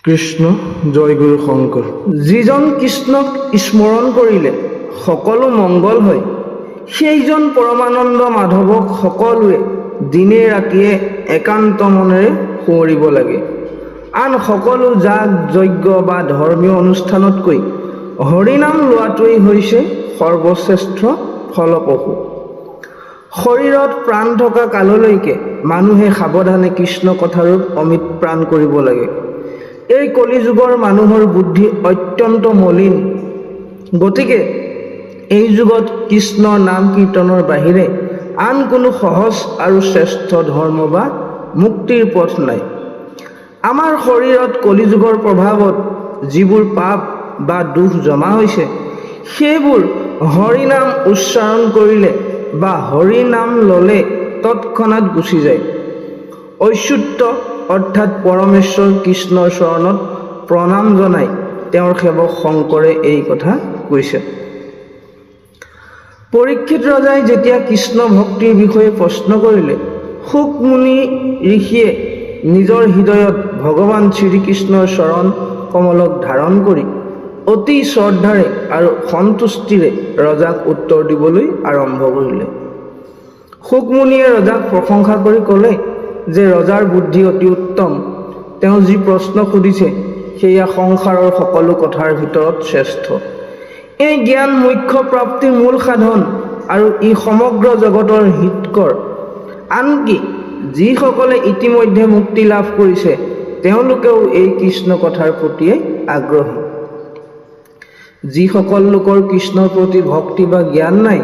কৃষ্ণ জয় গুৰু শংকৰ। যিজন কৃষ্ণক স্মৰণ কৰিলে সকলো মংগল হয়, সেইজন পৰমানন্দ মাধৱক সকলোৱে দিনে ৰাতিয়ে একান্ত মনেৰে সুঁৱৰিব লাগে। আন সকলো যাগ যজ্ঞ বা ধৰ্মীয় অনুষ্ঠানতকৈ হৰিনাম লোৱাটোৱেই হৈছে সৰ্বশ্ৰেষ্ঠ ফলপ্ৰসূ। শৰীৰত প্ৰাণ থকা কাললৈকে মানুহে সাৱধানে কৃষ্ণ কথাৰূপ অমিত প্ৰাণ কৰিব লাগে। এই কলিযুগৰ মানুহৰ বুদ্ধি অত্যন্ত মলিন, গতিকে এই যুগত কৃষ্ণৰ নাম কীৰ্তনৰ বাহিৰে আন কোনো সহজ আৰু শ্ৰেষ্ঠ ধৰ্ম বা মুক্তিৰ পথ নাই। আমাৰ শৰীৰত কলিযুগৰ প্ৰভাৱত যিবোৰ পাপ বা দুখ জমা হৈছে, সেইবোৰ হৰিনাম উচ্চাৰণ কৰিলে বা হৰিনাম ল'লে তৎক্ষণাৎ গুচি যায়। অচ্যুত অৰ্থাৎ পৰমেশ্বৰ কৃষ্ণৰ চৰণত প্ৰণাম জনাই তেওঁৰ সেৱক শংকৰে এই কথা কৈছে। পৰীক্ষিত ৰজাই যেতিয়া কৃষ্ণ ভক্তিৰ বিষয়ে প্ৰশ্ন কৰিলে, শুক মুনি ঋষিয়ে নিজৰ হৃদয়ত ভগৱান শ্ৰীকৃষ্ণৰ চৰণ কমলক ধাৰণ কৰি অতি শ্ৰদ্ধাৰে আৰু সন্তুষ্টিৰে ৰজাক উত্তৰ দিবলৈ আৰম্ভ কৰিলে। শুক মুনিয়ে ৰজাক প্ৰশংসা কৰি ক'লে যে ৰজাৰ বুদ্ধি অতি উত্তম। তেওঁ যি প্ৰশ্ন সুধিছে সেয়া সংসাৰৰ সকলো কথাৰ ভিতৰত শ্ৰেষ্ঠ। এই জ্ঞান মুখ্য প্ৰাপ্তিৰ মূল সাধন আৰু ই সমগ্ৰ জগতৰ হিতকৰ। আনকি যিসকলে ইতিমধ্যে মুক্তি লাভ কৰিছে তেওঁলোকেও এই কৃষ্ণ কথাৰ প্ৰতিয়ে আগ্ৰহী। যিসকল লোকৰ কৃষ্ণৰ প্ৰতি ভক্তি বা জ্ঞান নাই,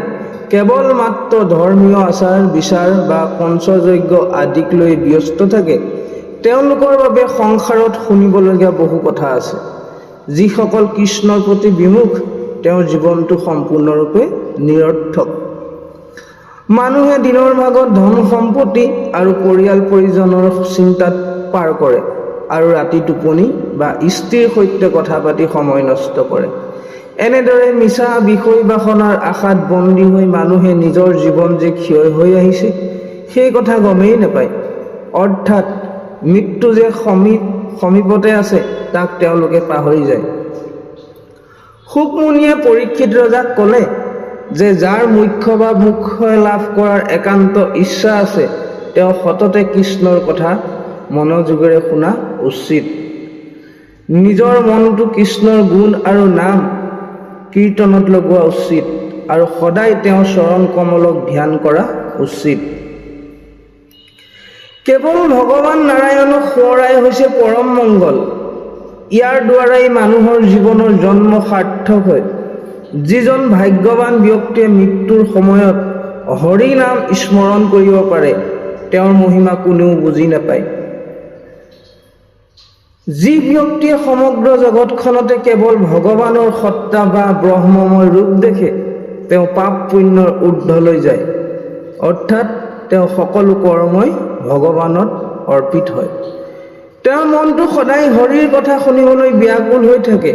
কেৱল মাত্ৰ ধৰ্মীয় আচাৰ বিচাৰ বা পঞ্চযজ্ঞ আদিক লৈ ব্যস্ত থাকে, তেওঁলোকৰ বাবে সংসাৰত শুনিবলগীয়া বহু কথা আছে। যিসকল কৃষ্ণৰ প্ৰতি বিমুখ, তেওঁৰ জীৱনটো সম্পূৰ্ণৰূপে নিৰৰ্থক। মানুহে দিনৰ ভাগত ধন সম্পত্তি আৰু পৰিয়াল পৰিজনৰ চিন্তাত পাৰ কৰে আৰু ৰাতি টোপনি বা স্ত্ৰীৰ সৈতে কথা পাতি সময় নষ্ট কৰে। এনেদৰে মিছা বিষয় বাসনাৰ আশাত বন্দী হৈ মানুহে নিজৰ জীৱন যে ক্ষয় হৈ আহিছে সেই কথা গমেই নাপায়। অৰ্থাৎ মৃত্যু যে সমীপতে আছে তাক তেওঁলোকে পাহৰি যায়। শুক মুনিয়ে পৰীক্ষিত ৰজাক ক'লে যে যাৰ মুখ্য বা মোক্ষ লাভ কৰাৰ একান্ত ইচ্ছা আছে, তেওঁ সততে কৃষ্ণৰ কথা মনোযোগেৰে শুনা উচিত। নিজৰ মনটো কৃষ্ণৰ গুণ আৰু নাম কীৰ্তনত লগোৱা উচিত আৰু সদায় তেওঁৰ চৰণ কমলক ধ্যান কৰা উচিত। কেৱল ভগৱান নাৰায়ণক সোঁৱৰাই হৈছে পৰম মংগল। ইয়াৰ দ্বাৰাই মানুহৰ জীৱনৰ জন্ম সাৰ্থক হয়। যিজন ভাগ্যৱান ব্যক্তিয়ে মৃত্যুৰ সময়ত হৰি নাম স্মৰণ কৰিব পাৰে, তেওঁৰ মহিমা কোনেও বুজি নাপায়। যি ব্যক্তিয়ে সমগ্ৰ জগতখনতে কেৱল ভগৱানৰ সত্তা বা ব্ৰহ্মময় ৰূপ দেখে, তেওঁ পাপ পুণ্যৰ ঊৰ্ধ্বলৈ যায়। অৰ্থাৎ তেওঁ সকলো কৰ্মই ভগৱানত অৰ্পিত হয়। তেওঁৰ মনটো সদায় হৰিৰ কথা শুনিবলৈ ব্যাকুল হৈ থাকে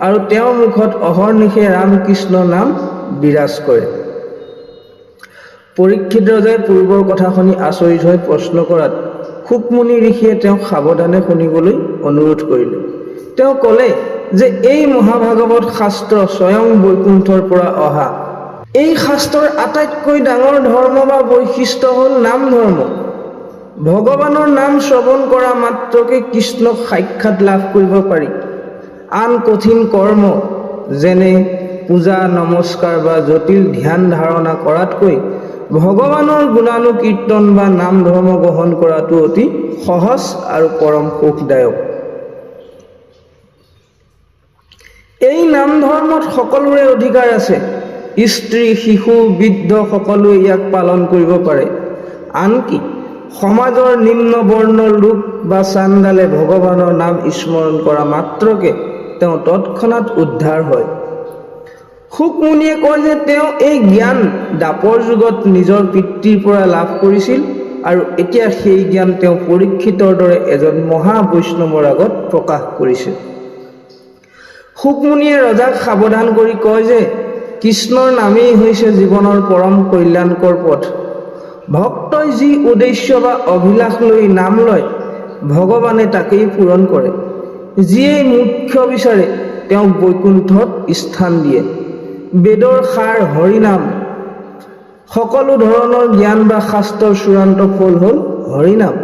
আৰু তেওঁৰ মুখত অহৰ্নিশে ৰাম কৃষ্ণ নাম বিৰাজ কৰে। পৰীক্ষিত ৰজাই পূৰ্বৰ কথা শুনি আচৰিত হৈ প্ৰশ্ন কৰাত শুক মুনি ঋষিয়ে তেওঁক সাৱধানে শুনিবলৈ অনুৰোধ কৰিলে। তেওঁ ক'লে যে এই মহাভাগৱত শাস্ত্ৰ স্বয়ং বৈকুণ্ঠৰ পৰা অহা। এই শাস্ত্ৰৰ আটাইতকৈ ডাঙৰ ধৰ্ম বা বৈশিষ্ট্য হ'ল নাম ধৰ্ম। ভগৱানৰ নাম শ্ৰৱণ কৰা মাত্ৰকে কৃষ্ণক সাক্ষাৎ লাভ কৰিব পাৰি। আন কঠিন কৰ্ম যেনে পূজা নমস্কাৰ বা জটিল ধ্যান ধাৰণা কৰাতকৈ ভগৱানৰ গুণানুকীৰ্তন বা নাম ধৰ্ম গ্ৰহণ কৰাটো অতি সহজ আৰু পৰম সুখদায়ক। এই নাম ধৰ্মত সকলোৰে অধিকাৰ আছে। স্ত্ৰী শিশু বৃদ্ধ সকলোৱে ইয়াক পালন কৰিব পাৰে। আনকি সমাজৰ নিম্ন বৰ্ণৰ লোক বা চাণ্ডালে ভগৱানৰ নাম স্মৰণ কৰা মাত্ৰকে তেওঁ তৎক্ষণাৎ উদ্ধাৰ হয়। শুক মুনিয়ে কয় যে তেওঁ এই জ্ঞান দ্বাপৰ যুগত নিজৰ পিতৃৰ পৰা লাভ কৰিছিল আৰু এতিয়া সেই জ্ঞান তেওঁ পৰীক্ষিতৰ দৰে এজন মহা বৈষ্ণৱৰ আগত প্ৰকাশ কৰিছে। শুক মুনিয়ে ৰজাক সাৱধান কৰি কয় যে কৃষ্ণৰ নামেই হৈছে জীৱনৰ পৰম কল্যাণকৰ পথ। ভক্তই যি উদ্দেশ্য বা অভিলাষ লৈ নাম লয়, ভগৱানে তাকেই পূৰণ কৰে। যিয়ে মুখ্য বিচাৰে তেওঁক বৈকুণ্ঠত স্থান দিয়ে। বেদৰ সাৰ হৰিনাম, সকলো ধৰণৰ জ্ঞান বা শাস্ত্ৰৰ চূড়ান্ত ফল হ'ল হৰিনাম।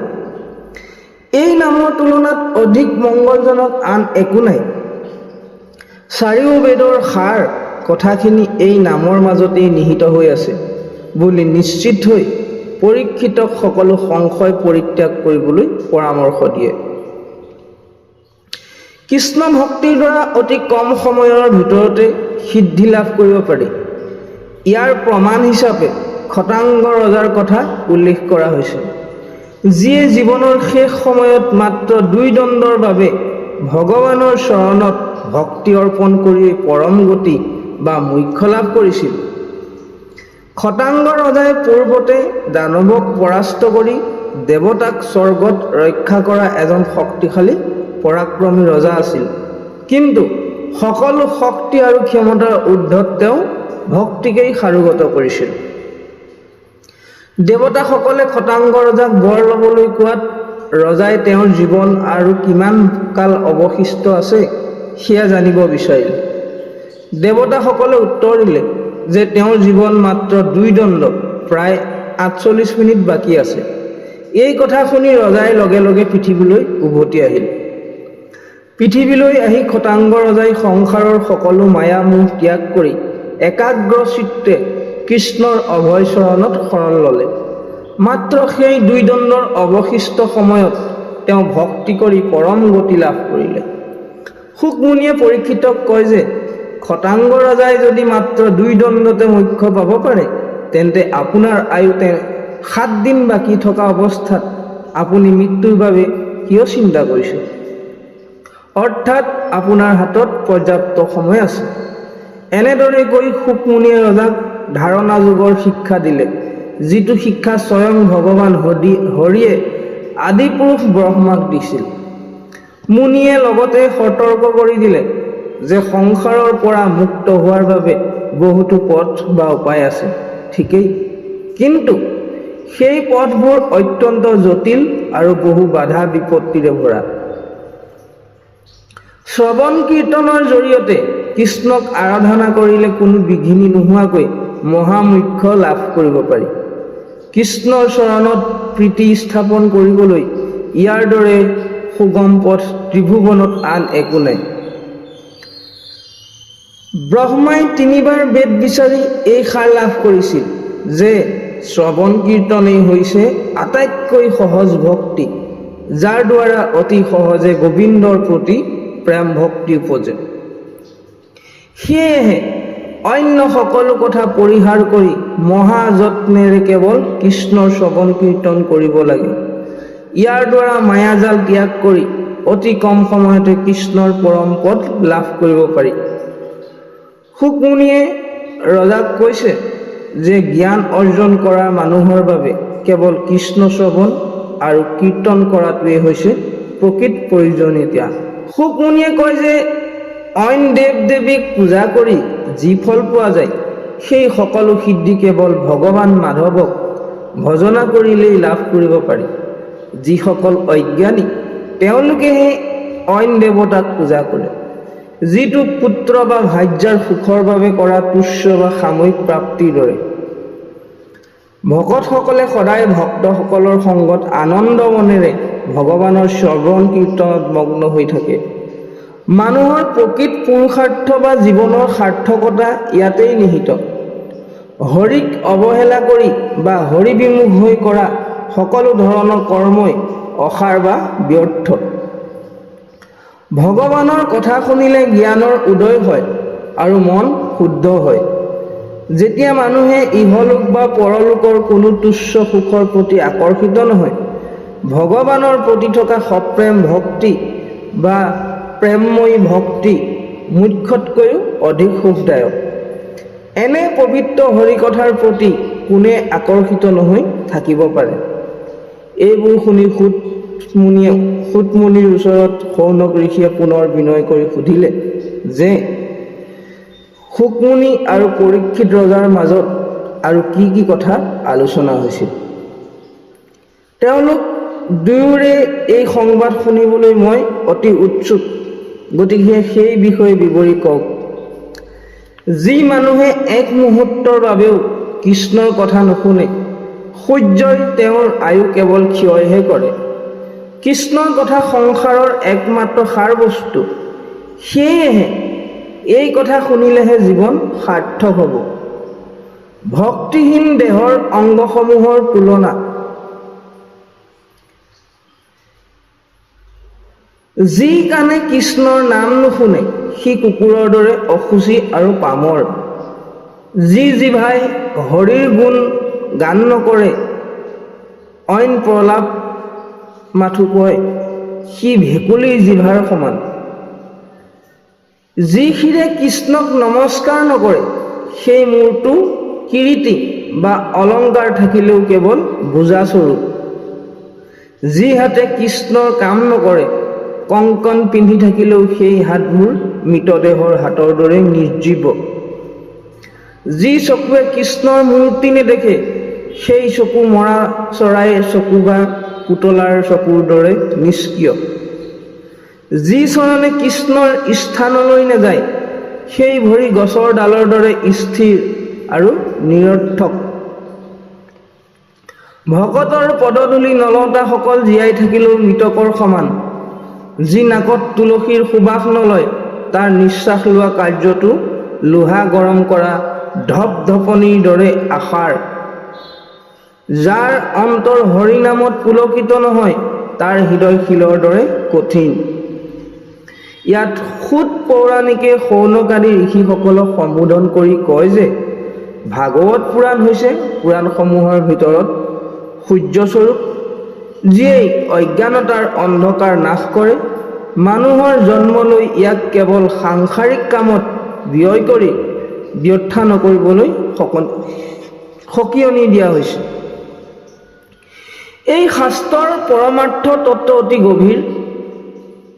এই নামৰ তুলনাত অধিক মংগলজনক আন একো নাই। চাৰিও বেদৰ সাৰ কথাখিনি এই নামৰ মাজতেই নিহিত হৈ আছে বুলি নিশ্চিত হৈ পৰীক্ষিতক সকলো সংশয় পৰিত্যাগ কৰিবলৈ পৰামৰ্শ দিয়ে। কৃষ্ণ ভক্তিৰ দ্বাৰা অতি কম সময়ৰ ভিতৰতে সিদ্ধি লাভ কৰিব পাৰি। ইয়াৰ প্ৰমাণ হিচাপে খটাংগ ৰজাৰ কথা উল্লেখ কৰা হৈছে, যিয়ে জীৱনৰ শেষ সময়ত মাত্ৰ 2 দণ্ডৰ বাবে ভগৱানৰ চৰণত ভক্তি অৰ্পণ কৰি পৰম গতি বা মোক্ষ লাভ কৰিছিল। খটাংগ ৰজাই পূৰ্বতে দানৱক পৰাস্ত কৰি দেৱতাক স্বৰ্গত ৰক্ষা কৰা এজন শক্তিশালী পৰাক্ৰমী ৰজা আছিল। কিন্তু সকলো শক্তি আৰু ক্ষমতাৰ ঊৰ্ধ্বত তেওঁ ভক্তিকেই সাৰোগত কৰিছিল। দেৱতাসকলে খটাংগ ৰজাক বৰ ল'বলৈ কোৱাত ৰজাই তেওঁৰ জীৱন আৰু কিমান কাল অৱশিষ্ট আছে সেয়া জানিব বিচাৰিলে। দেৱতাসকলে উত্তৰ দিলে যে তেওঁৰ জীৱন মাত্ৰ 2 দণ্ড, প্ৰায় 48 মিনিট বাকী আছে। এই কথা শুনি ৰজাই লগে লগে পৃথিৱীলৈ উভতি আহিল। পৃথিৱীলৈ আহি খটাংগ ৰজাই সংসাৰৰ সকলো মায়া মোহ ত্যাগ কৰি একাগ্ৰ চিত্তে কৃষ্ণৰ অভয় চৰণত শৰণ ল'লে। মাত্ৰ সেই 2 দণ্ডৰ অৱশিষ্ট সময়ত তেওঁ ভক্তি কৰি পৰম গতি লাভ কৰিলে। শুকমুনিয়ে পৰীক্ষিতক কয় যে খটাংগ ৰজাই যদি মাত্ৰ 2 দণ্ডতে মোক্ষ পাব পাৰে, তেন্তে আপোনাৰ আয়ু 7 দিন বাকী থকা অৱস্থাত আপুনি মৃত্যুৰ বাবে কিয় চিন্তা কৰিছে? অৰ্থাৎ আপোনাৰ হাতত পৰ্যাপ্ত সময় আছে। এনেদৰে কৈ শুকমুনিয়ে ৰজাক ধাৰণা যোগৰ শিক্ষা দিলে, যিটো শিক্ষা স্বয়ং ভগৱান হৰিয়ে আদিপুৰুষ ব্ৰহ্মাক দিছিল। মুনিয়ে লগতে সতৰ্ক কৰি দিলে যে সংসাৰৰ পৰা মুক্ত হোৱাৰ বাবে বহুতো পথ বা উপায় আছে, ঠিকেই, কিন্তু সেই পথবোৰ অত্যন্ত জটিল আৰু বহু বাধা বিপত্তিৰে ভৰা। শ্ৰৱণ কীৰ্তনৰ জৰিয়তে কৃষ্ণক আৰাধনা কৰিলে কোনো বিঘিনি নোহোৱাকৈ মহামোক্ষ লাভ কৰিব পাৰি। কৃষ্ণৰ চৰণত প্ৰীতি স্থাপন কৰিবলৈ ইয়াৰ দৰে সুগম পথ ত্ৰিভুৱনত আন একো নাই। ব্ৰহ্মাই 3 বাৰ বেদ বিচাৰি এই সাৰ লাভ কৰিছিল যে শ্ৰৱণ কীৰ্তনেই হৈছে আটাইতকৈ সহজ ভক্তি, যাৰ দ্বাৰা অতি সহজে গোবিন্দৰ প্ৰতি প্ৰেম ভক্তি উপজে। সেয়েহে অন্য সকলো কথা পৰিহাৰ কৰি মহা যত্নেৰে কেৱল কৃষ্ণৰ শ্ৰৱণ কীৰ্তন কৰিব লাগে। ইয়াৰ দ্বাৰা মায়াজাল ত্যাগ কৰি অতি কম সময়তে কৃষ্ণৰ পৰম পদ লাভ কৰিব পাৰি। শুকমুনিয়ে ৰজাক কৈছে যে জ্ঞান অৰ্জন কৰা মানুহৰ বাবে কেৱল কৃষ্ণ শ্ৰৱণ আৰু কীৰ্তন কৰাটোৱেই হৈছে প্ৰকৃত প্ৰয়োজনীয়তা। শুকমুনিয়ে কয় যে অইন দেৱ দেৱীক পূজা কৰি যি ফল পোৱা যায়, সেই সকলো সিদ্ধি কেৱল ভগৱান মাধৱক ভজনা কৰিলেই লাভ কৰিব পাৰি। যিসকল অজ্ঞানী তেওঁলোকেহে অইন দেৱতাক পূজা কৰে, যিটো পুত্ৰ বা ভাৰ্যাৰ সুখৰ বাবে কৰা তুচ্ছ বা সাময়িক প্ৰাপ্তিৰ দৰে। ভকতসকলে সদায় ভক্তসকলৰ সংগত আনন্দ মনেৰে ভগৱানৰ শ্ৰৱণ কীৰ্তনত মগ্ন হৈ থাকে। মানুহৰ প্ৰকৃত পুৰুষাৰ্থ বা জীৱনৰ সাৰ্থকতা ইয়াতেই নিহিত। হৰিক অৱহেলা কৰি বা হৰিবিমুখ হৈ কৰা সকলো ধৰণৰ কৰ্মই অসাৰ বা ব্যৰ্থ। ভগৱানৰ কথা শুনিলে জ্ঞানৰ উদয় হয় আৰু মন শুদ্ধ হয়। যেতিয়া মানুহে ইহলোক বা পৰলোকৰ কোনো তুচ্ছ সুখৰ প্ৰতি আকৰ্ষিত নহয়, ভগৱানৰ প্ৰতি থকা সপ্ৰেম ভক্তি বা প্ৰেমময়ী ভক্তি মুখ্যতকৈও অধিক সুখদায়ক। এনে পবিত্ৰ হৰিকথাৰ প্ৰতি কোনে আকৰ্ষিত নহৈ থাকিব পাৰে? এইবোৰ শুনি শুকমুনিৰ ওচৰত শৌনক ঋষিয়ে পুনৰ বিনয় কৰি সুধিলে যে শুকমুনি আৰু পৰীক্ষিত ৰজাৰ মাজত আৰু কি কি কথা আলোচনা হৈছিল। তেওঁলোক দুয়োৰে এই সংবাদ শুনিবলৈ মই অতি উৎসুক, গতিকে সেই বিষয়ে বিৱৰি কওক। যি মানুহে এক মুহূৰ্তৰ বাবেও কৃষ্ণৰ কথা নুশুনে, সূৰ্যই তেওঁৰ আয়ু কেৱল ক্ষয়হে কৰে। কৃষ্ণৰ কথা সংসাৰৰ একমাত্ৰ সাৰ বস্তু, সেয়েহে এই কথা শুনিলেহে জীৱন সাৰ্থক হ'ব। ভক্তিহীন দেহৰ অংগসমূহৰ তুলনা যি কাণে কৃষ্ণৰ নাম নুশুনে সি কুকুৰৰ দৰে অসুচি আৰু পামৰ। যি জিভাই হৰিৰ গুণ গান নকৰে, অইন প্ৰলাপ মাথো কয়, সি ভেকুলীৰ জিভাৰ সমান। যি শিৰে কৃষ্ণক নমস্কাৰ নকৰে, সেই মূৰটো কিৰীটি বা অলংকাৰ থাকিলেও কেৱল বোজাস্বৰূপ। যি হাতে কৃষ্ণৰ কাম নকৰে, কংকণ পিন্ধি থাকিলেও সেই হাতবোৰ মৃতদেহৰ হাতৰ দৰে নিৰ্জীৱ। যি চকুৱে কৃষ্ণৰ মূৰ্তি নেদেখে, সেই চকু মৰা চৰাইৰ চকু বা পুতলাৰ চকুৰ দৰে নিষ্ক্ৰিয়। যি চৰণে কৃষ্ণৰ স্থানলৈ নাযায়, সেই ভৰি গছৰ ডালৰ দৰে স্থিৰ আৰু নিৰৰ্থক। ভকতৰ পদধূলি নলতাসকল জীয়াই থাকিলেও মৃতকৰ সমান। যি নাকত তুলসীৰ সুবাস নলয়, তাৰ নিশ্বাস লোৱা কাৰ্যটো লোহা গৰম কৰা ধপধপনিৰ দৰে আশাৰ। যাৰ অন্তৰ হৰি নামত পুলকিত নহয়, তাৰ হৃদয় শিলৰ দৰে কঠিন। ইয়াত সুত পৌৰাণিকে শৌনকাদি ঋষিসকলক সম্বোধন কৰি কয় যে ভাগৱত পুৰাণ হৈছে পুৰাণসমূহৰ ভিতৰত সূৰ্যস্বৰূপ, যিয়েই অজ্ঞানতাৰ অন্ধকাৰ নাশ কৰে। মানুহৰ জন্ম লৈ ইয়াক কেৱল সাংসাৰিক কামত ব্যয় কৰি ব্যৰ্থা নকৰিবলৈ সকীয়নি দিয়া হৈছে। এই শাস্ত্ৰৰ পৰমাৰ্থ তত্ত্ব অতি গভীৰ।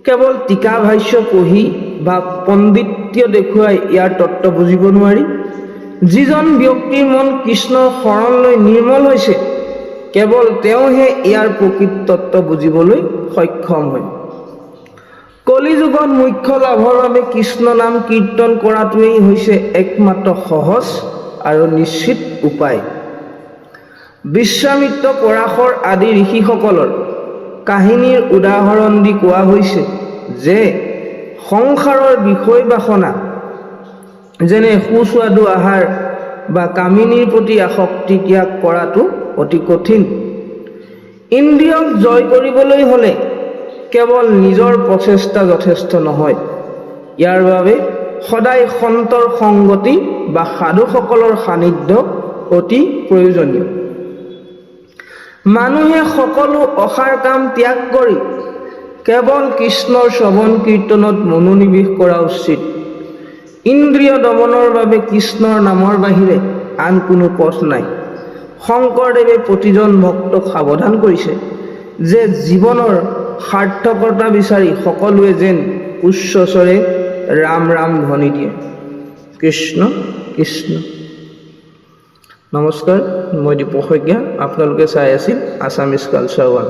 কেৱল টীকা ভাষ্য পঢ়ি বা পণ্ডিত্য দেখুৱাই ইয়াৰ তত্ত্ব বুজিব নোৱাৰি। যিজন ব্যক্তিৰ মন কৃষ্ণৰ শৰণ লৈ নিৰ্মল হৈছে, কেৱল তেওঁহে ইয়াৰ প্ৰকৃত তত্ত্ব বুজিবলৈ সক্ষম হয়। কলিযুগত মুখ্য লাভৰ বাবে কৃষ্ণ নাম কীৰ্তন কৰাটোৱেই হৈছে একমাত্ৰ সহজ আৰু নিশ্চিত উপায়। বিশ্বামিত্ৰ, পৰাশৰ আদি ঋষিসকলৰ কাহিনীৰ উদাহৰণ দি কোৱা হৈছে যে সংসাৰৰ বিষয় বাসনা যেনে সুস্বাদু আহাৰ বা কামিনীৰ প্ৰতি আসক্তি ত্যাগ কৰাটো অতি কঠিন। ইন্দ্ৰিয়ক জয় কৰিবলৈ হ'লে কেৱল নিজৰ প্ৰচেষ্টা যথেষ্ট নহয়। ইয়াৰ বাবে সদায় সন্তৰ সংগতি বা সাধুসকলৰ সান্নিধ্য অতি প্ৰয়োজনীয়। মানুহে সকলো অসাৰ কাম ত্যাগ কৰি কেৱল কৃষ্ণৰ শ্ৰৱণ কীৰ্তনত মনোনিৱেশ কৰা উচিত। ইন্দ্ৰিয় দমনৰ বাবে কৃষ্ণৰ নামৰ বাহিৰে আন কোনো পথ নাই। শংকৰদেৱে প্ৰতিজন ভক্তক সাৱধান কৰিছে যে জীৱনৰ সাৰ্থকতা বিচাৰি সকলোৱে যেন উচ্চস্বৰে ৰাম ৰাম ধ্বনি দিয়ে। কৃষ্ণ কৃষ্ণ। নমস্কাৰ, মই দীপক শইকীয়া। আপোনালোকে চাই আছিল আছামিজ কালচাৰ 1।